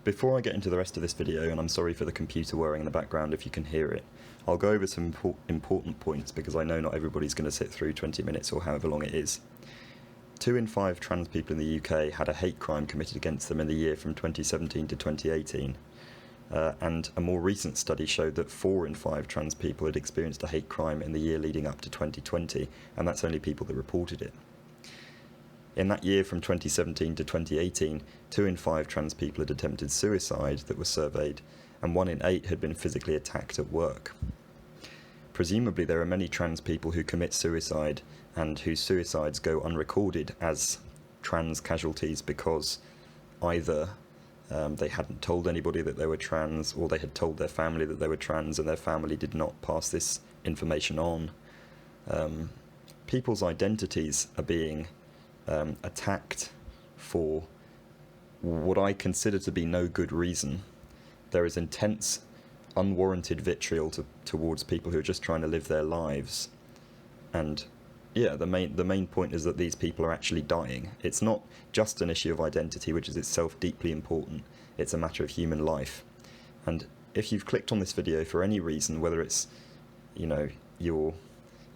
Before I get into the rest of this video, and I'm sorry for the computer whirring in the background if you can hear it, I'll go over some important points because I know not everybody's going to sit through 20 minutes or however long it is. 2 in 5 trans people in the UK had a hate crime committed against them in the year from 2017 to 2018. And a more recent study showed that 4 in 5 trans people had experienced a hate crime in the year leading up to 2020, and that's only people that reported it. In that year from 2017 to 2018, 2 in 5 trans people had attempted suicide that were surveyed, and 1 in 8 had been physically attacked at work. Presumably there are many trans people who commit suicide and whose suicides go unrecorded as trans casualties because either they hadn't told anybody that they were trans, or they had told their family that they were trans and their family did not pass this information on. People's identities are being attacked for what I consider to be no good reason. There is intense, unwarranted vitriol towards people who are just trying to live their lives. And yeah, the main point is that these people are actually dying. It's not just an issue of identity, which is itself deeply important. It's a matter of human life. And if you've clicked on this video for any reason, whether it's, you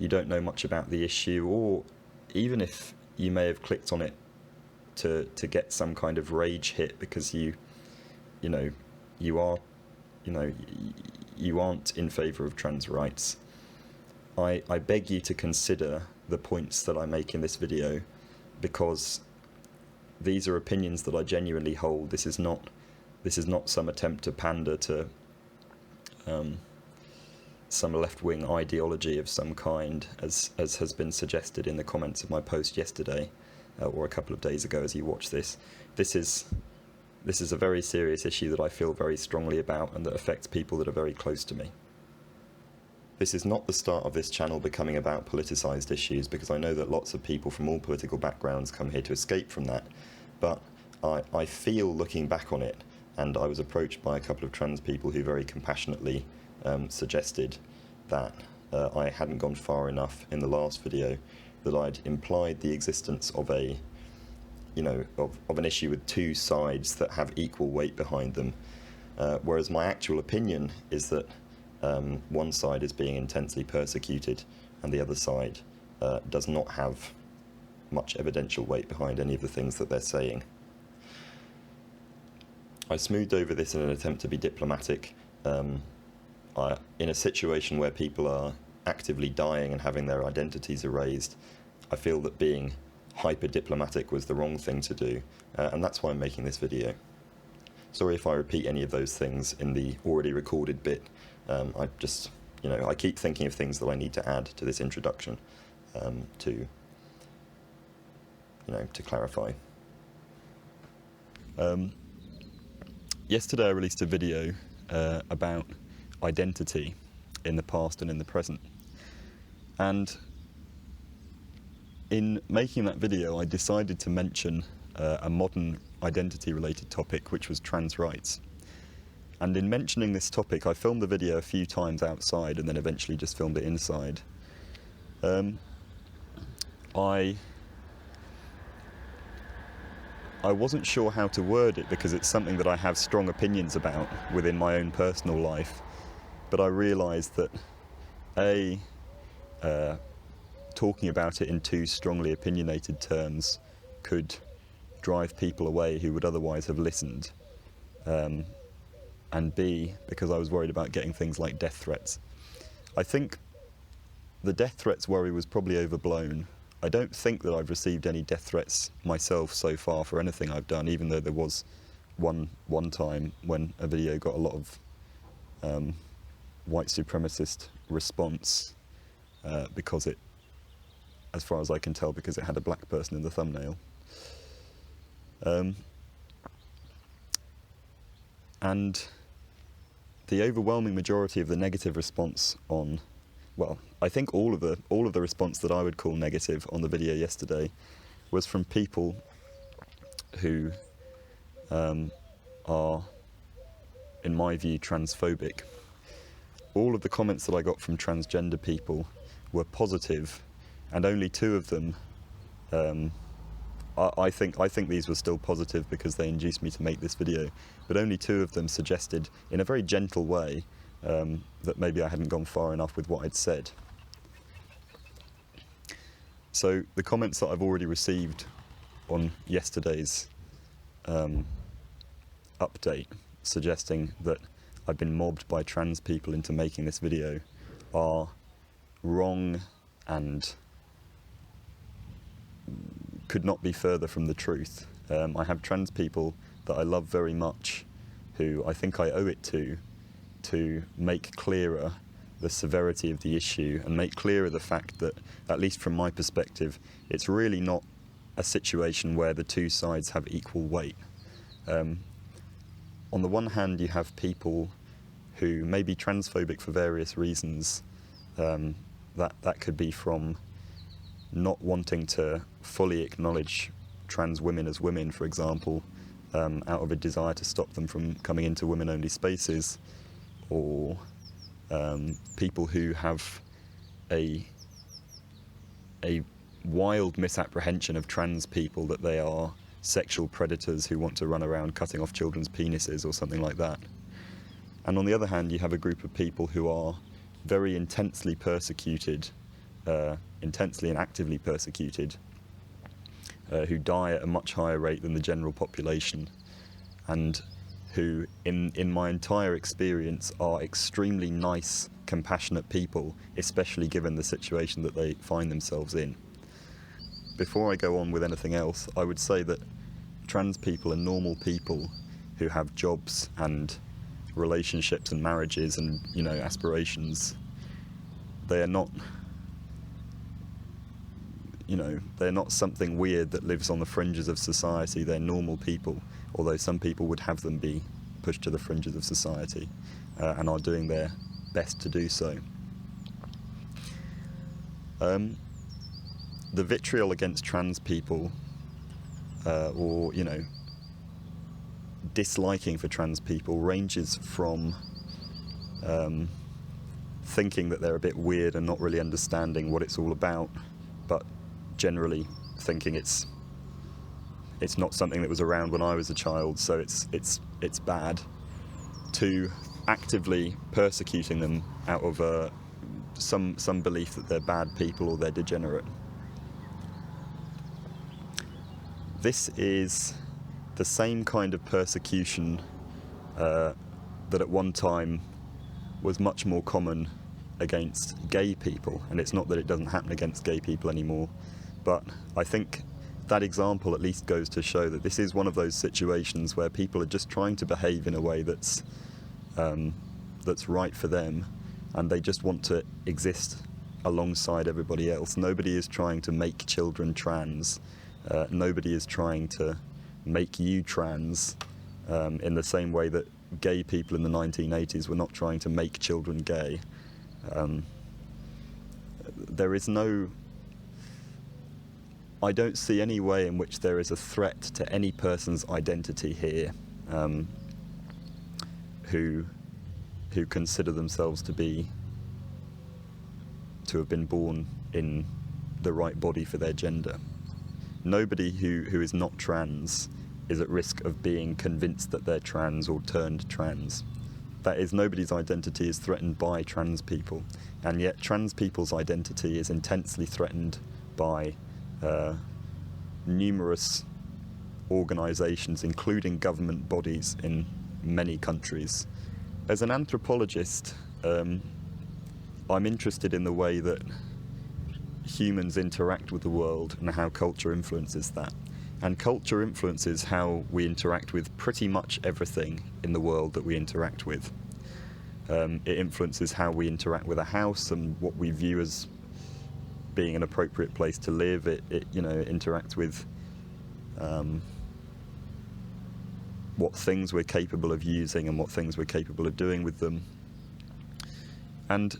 don't know much about the issue, or even if you may have clicked on it to get some kind of rage hit because you aren't in favour of trans rights, I beg you to consider the points that I make in this video, because these are opinions that I genuinely hold. This is not some attempt to pander to some left-wing ideology of some kind, as has been suggested in the comments of my post yesterday, or a couple of days ago as you watch this. This is a very serious issue that I feel very strongly about and that affects people that are very close to me. This is not the start of this channel becoming about politicised issues, because I know that lots of people from all political backgrounds come here to escape from that, but I feel, looking back on it, and I was approached by a couple of trans people who very compassionately suggested that I hadn't gone far enough in the last video, that I'd implied the existence of of an issue with two sides that have equal weight behind them, whereas my actual opinion is that one side is being intensely persecuted and the other side does not have much evidential weight behind any of the things that they're saying. I smoothed over this in an attempt to be diplomatic. In a situation where people are actively dying and having their identities erased, I feel that being hyper-diplomatic was the wrong thing to do, and that's why I'm making this video. Sorry if I repeat any of those things in the already recorded bit. I keep thinking of things that I need to add to this introduction to clarify. Yesterday I released a video about identity in the past and in the present, and in making that video I decided to mention a modern identity related topic, which was trans rights. And in mentioning this topic, I filmed the video a few times outside and then eventually just filmed it inside. I wasn't sure how to word it, because it's something that I have strong opinions about within my own personal life, but I realised that talking about it in too strongly opinionated terms could drive people away who would otherwise have listened, and B, because I was worried about getting things like death threats. I think the death threats worry was probably overblown. I don't think that I've received any death threats myself so far for anything I've done, even though there was one time when a video got a lot of white supremacist response because it, as far as I can tell, because it had a black person in the thumbnail. And the overwhelming majority of the negative response on, well, I think all of the response that I would call negative on the video yesterday was from people who are, in my view, transphobic. All of the comments that I got from transgender people were positive, and only 2 of them I think these were still positive because they induced me to make this video, but only 2 of them suggested in a very gentle way that maybe I hadn't gone far enough with what I'd said. So the comments that I've already received on yesterday's update suggesting that I've been mobbed by trans people into making this video are wrong and could not be further from the truth. I have trans people that I love very much who I think I owe it to make clearer the severity of the issue and make clearer the fact that, at least from my perspective, it's really not a situation where the 2 sides have equal weight. On the one hand, you have people who may be transphobic for various reasons. That could be from not wanting to fully acknowledge trans women as women, for example, out of a desire to stop them from coming into women-only spaces, or people who have a wild misapprehension of trans people, that they are sexual predators who want to run around cutting off children's penises or something like that. And on the other hand, you have a group of people who are very intensely persecuted, intensely and actively persecuted, who die at a much higher rate than the general population, and who, in my entire experience, are extremely nice, compassionate people, especially given the situation that they find themselves in. Before I go on with anything else, I would say that trans people are normal people who have jobs and relationships and marriages and, aspirations. They are not, they're not something weird that lives on the fringes of society. They're normal people, although some people would have them be pushed to the fringes of society, and are doing their best to do so. The vitriol against trans people, or disliking for trans people, ranges from thinking that they're a bit weird and not really understanding what it's all about, but generally thinking it's not something that was around when I was a child, so it's bad, to actively persecuting them out of some belief that they're bad people or they're degenerate. This is the same kind of persecution that at one time was much more common against gay people, and it's not that it doesn't happen against gay people anymore, but I think that example at least goes to show that this is one of those situations where people are just trying to behave in a way that's right for them, and they just want to exist alongside everybody else. Nobody is trying to make children trans. Nobody is trying to make you trans in the same way that gay people in the 1980s were not trying to make children gay. I don't see any way in which there is a threat to any person's identity here who consider themselves to have been born in the right body for their gender. Nobody who is not trans is at risk of being convinced that they're trans or turned trans. That is, nobody's identity is threatened by trans people, and yet trans people's identity is intensely threatened by numerous organisations, including government bodies in many countries. As an anthropologist, I'm interested in the way that humans interact with the world and how culture influences that. And culture influences how we interact with pretty much everything in the world that we interact with. It influences how we interact with a house and what we view as being an appropriate place to live. It interacts with what things we're capable of using and what things we're capable of doing with them. And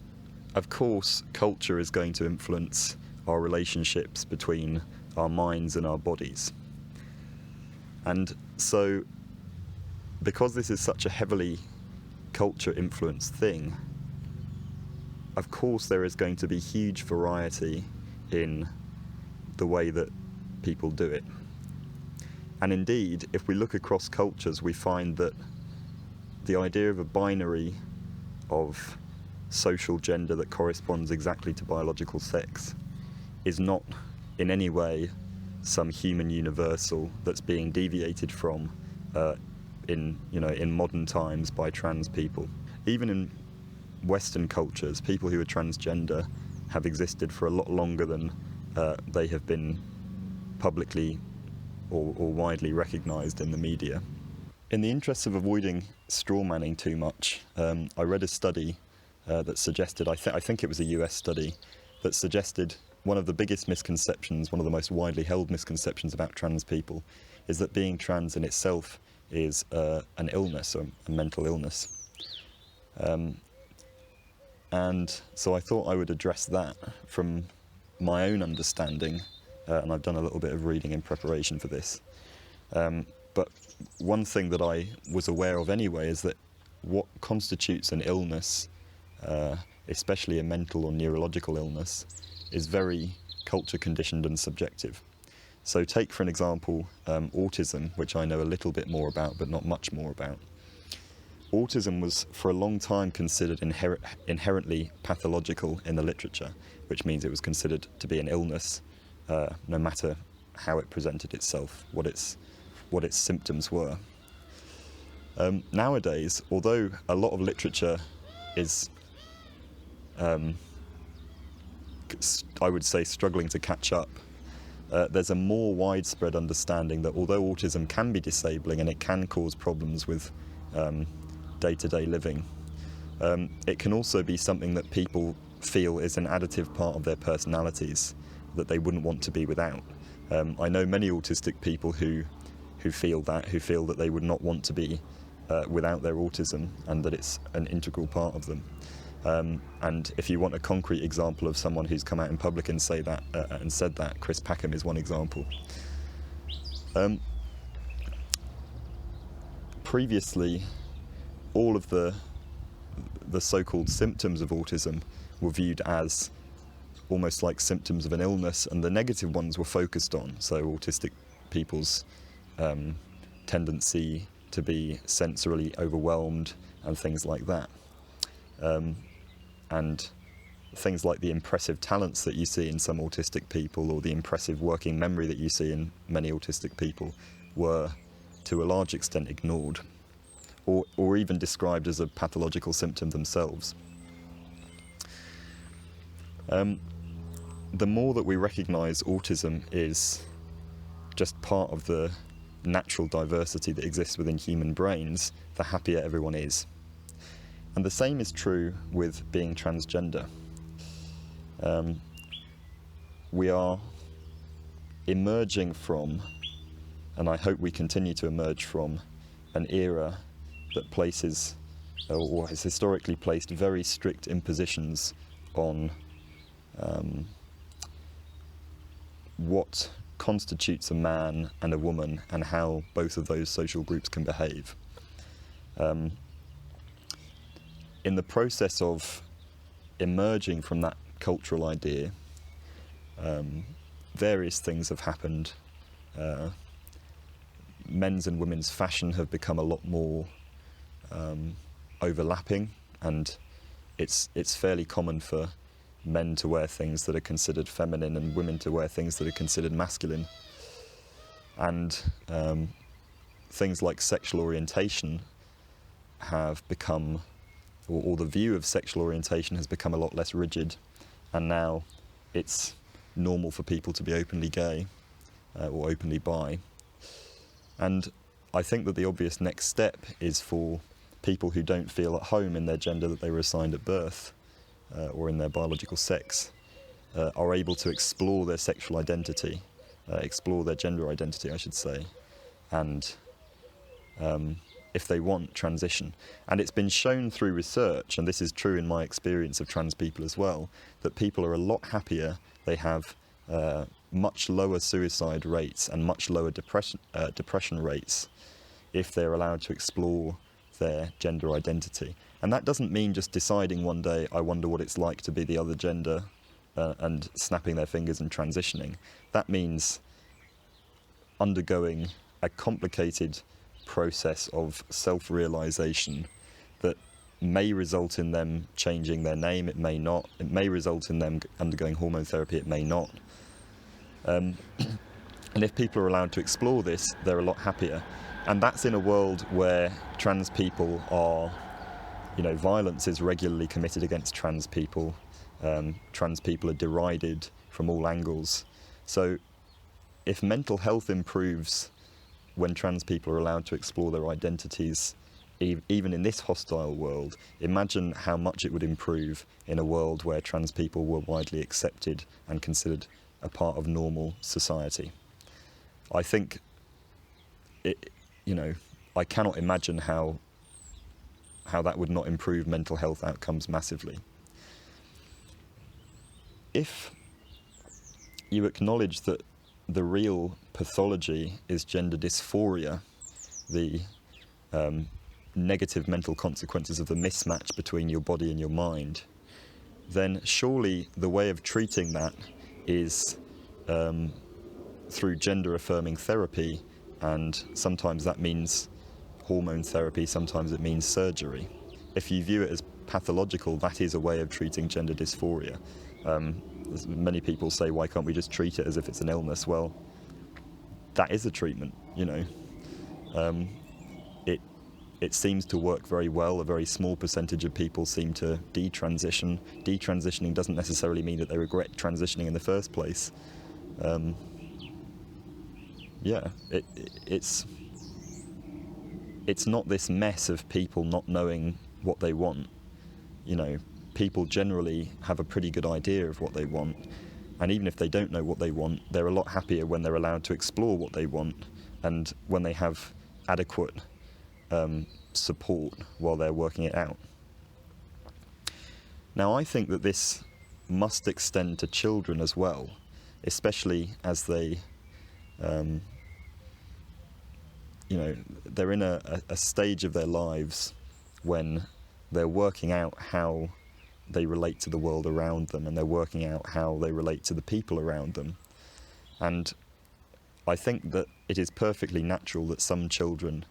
of course, culture is going to influence our relationships between our minds and our bodies. And so, because this is such a heavily culture-influenced thing, of course there is going to be huge variety in the way that people do it. And indeed, if we look across cultures, we find that the idea of a binary of social gender that corresponds exactly to biological sex is not in any way some human universal that's being deviated from in modern times by trans people. Even in Western cultures, people who are transgender have existed for a lot longer than they have been publicly or widely recognised in the media. In the interest of avoiding strawmanning too much, I read a study that suggested, I think it was a US study, that suggested one of the biggest misconceptions, one of the most widely held misconceptions about trans people, is that being trans in itself is an illness, or a mental illness. And so I thought I would address that from my own understanding, and I've done a little bit of reading in preparation for this. But one thing that I was aware of anyway is that what constitutes an illness, especially a mental or neurological illness, is very culture conditioned and subjective. So take for an example autism, which I know a little bit more about but not much more about. Autism was for a long time considered inherently pathological in the literature, which means it was considered to be an illness no matter how it presented itself, what its symptoms were. Nowadays, although a lot of literature is, I would say, struggling to catch up, there's a more widespread understanding that although autism can be disabling and it can cause problems with day-to-day living, it can also be something that people feel is an additive part of their personalities that they wouldn't want to be without. I know many autistic people who feel that they would not want to be without their autism, and that it's an integral part of them. And if you want a concrete example of someone who's come out in public and said that, Chris Packham is one example. Previously, all of the so-called symptoms of autism were viewed as almost like symptoms of an illness, and the negative ones were focused on. So autistic people's tendency to be sensorily overwhelmed and things like that. And things like the impressive talents that you see in some autistic people, or the impressive working memory that you see in many autistic people, were to a large extent ignored, or even described as a pathological symptom themselves. The more that we recognise autism is just part of the natural diversity that exists within human brains, the happier everyone is. And the same is true with being transgender. We are emerging from, and I hope we continue to emerge from, an era that places, or has historically placed, very strict impositions on what constitutes a man and a woman, and how both of those social groups can behave. In the process of emerging from that cultural idea, various things have happened. Men's and women's fashion have become a lot more overlapping, and it's fairly common for men to wear things that are considered feminine and women to wear things that are considered masculine. And things like sexual orientation have become, or the view of sexual orientation has become a lot less rigid, and now it's normal for people to be openly gay or openly bi. And I think that the obvious next step is for people who don't feel at home in their gender that they were assigned at birth, or in their biological sex, are able to explore their sexual identity, explore their gender identity, I should say, and if they want, transition. And it's been shown through research, and this is true in my experience of trans people as well, that people are a lot happier. They have much lower suicide rates and much lower depression rates if they're allowed to explore their gender identity. And that doesn't mean just deciding one day, I wonder what it's like to be the other gender, and snapping their fingers and transitioning. That means undergoing a complicated process of self-realization that may result in them changing their name, it may not. It may result in them undergoing hormone therapy, it may not. And if people are allowed to explore this, they're a lot happier. And that's in a world where trans people are, violence is regularly committed against trans people. Trans people are derided from all angles. So if mental health improves when trans people are allowed to explore their identities, even in this hostile world, imagine how much it would improve in a world where trans people were widely accepted and considered a part of normal society. I think, I cannot imagine how that would not improve mental health outcomes massively. If you acknowledge that the real pathology is gender dysphoria, the negative mental consequences of the mismatch between your body and your mind, then surely the way of treating that is through gender-affirming therapy, and sometimes that means hormone therapy, sometimes it means surgery. If you view it as pathological, that is a way of treating gender dysphoria. Many people say, why can't we just treat it as if it's an illness? Well, that is a treatment, It seems to work very well. A very small percentage of people seem to detransition. Detransitioning doesn't necessarily mean that they regret transitioning in the first place. It's not this mess of people not knowing what they want. People generally have a pretty good idea of what they want, and even if they don't know what they want, they're a lot happier when they're allowed to explore what they want, and when they have adequate support while they're working it out. Now, I think that this must extend to children as well, especially as they, they're in a stage of their lives when they're working out how they relate to the world around them, and they're working out how they relate to the people around them. And I think that it is perfectly natural that some children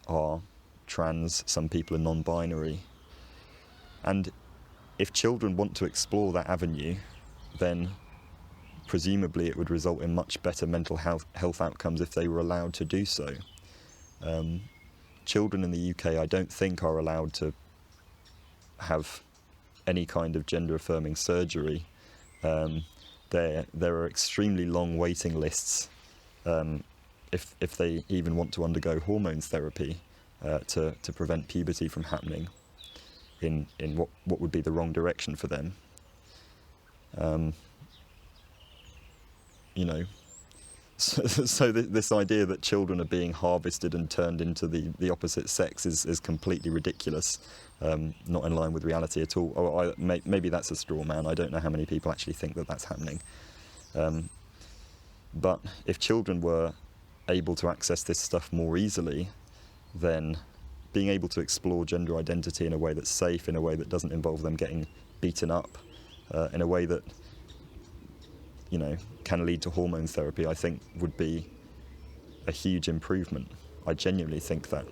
are trans, some people are non-binary. And if children want to explore that avenue, then presumably it would result in much better mental health outcomes if they were allowed to do so. Children in the UK, I don't think, are allowed to have any kind of gender-affirming surgery. There are extremely long waiting lists if they even want to undergo hormones therapy to prevent puberty from happening in what would be the wrong direction for them. So this idea that children are being harvested and turned into the opposite sex is completely ridiculous, not in line with reality at all. Or maybe that's a straw man. I don't know how many people actually think that that's happening. But if children were able to access this stuff more easily, then being able to explore gender identity in a way that's safe, in a way that doesn't involve them getting beaten up, in a way that can lead to hormone therapy, I think would be a huge improvement. I genuinely think that.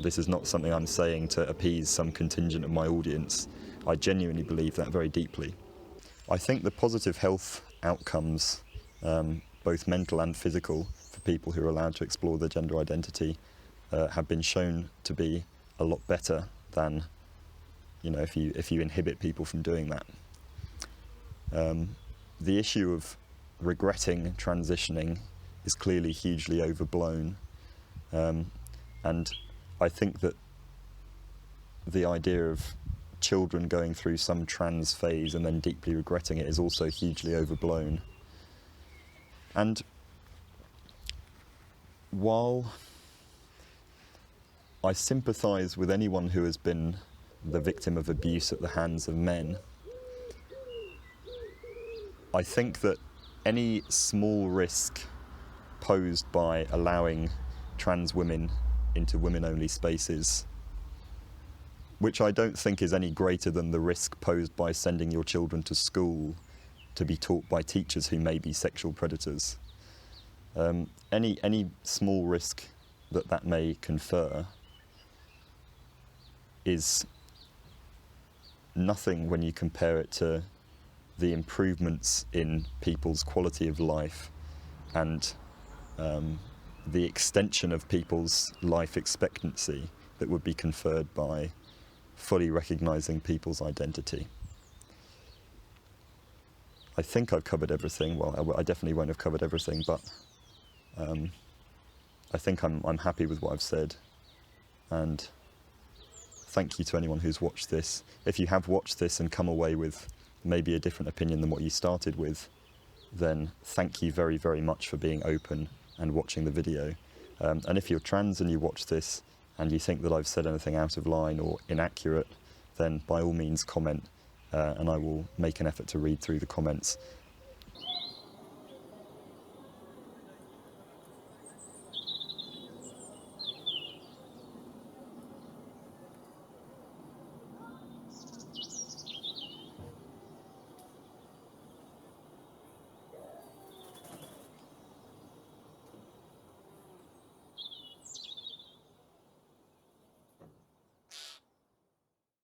This is not something I'm saying to appease some contingent of my audience. I genuinely believe that very deeply. I think the positive health outcomes, both mental and physical, for people who are allowed to explore their gender identity have been shown to be a lot better than, if you inhibit people from doing that. The issue of regretting transitioning is clearly hugely overblown, and I think that the idea of children going through some trans phase and then deeply regretting it is also hugely overblown. And while I sympathise with anyone who has been the victim of abuse at the hands of men, I think that any small risk posed by allowing trans women into women-only spaces, which I don't think is any greater than the risk posed by sending your children to school to be taught by teachers who may be sexual predators. Any small risk that may confer is nothing when you compare it to the improvements in people's quality of life and the extension of people's life expectancy that would be conferred by fully recognizing people's identity. I think I've covered everything. Well, I definitely won't have covered everything, but I think I'm happy with what I've said, and thank you to anyone who's watched this. If you have watched this and come away with maybe a different opinion than what you started with, then thank you very, very much for being open and watching the video. And if you're trans and you watch this and you think that I've said anything out of line or inaccurate, then by all means comment, and I will make an effort to read through the comments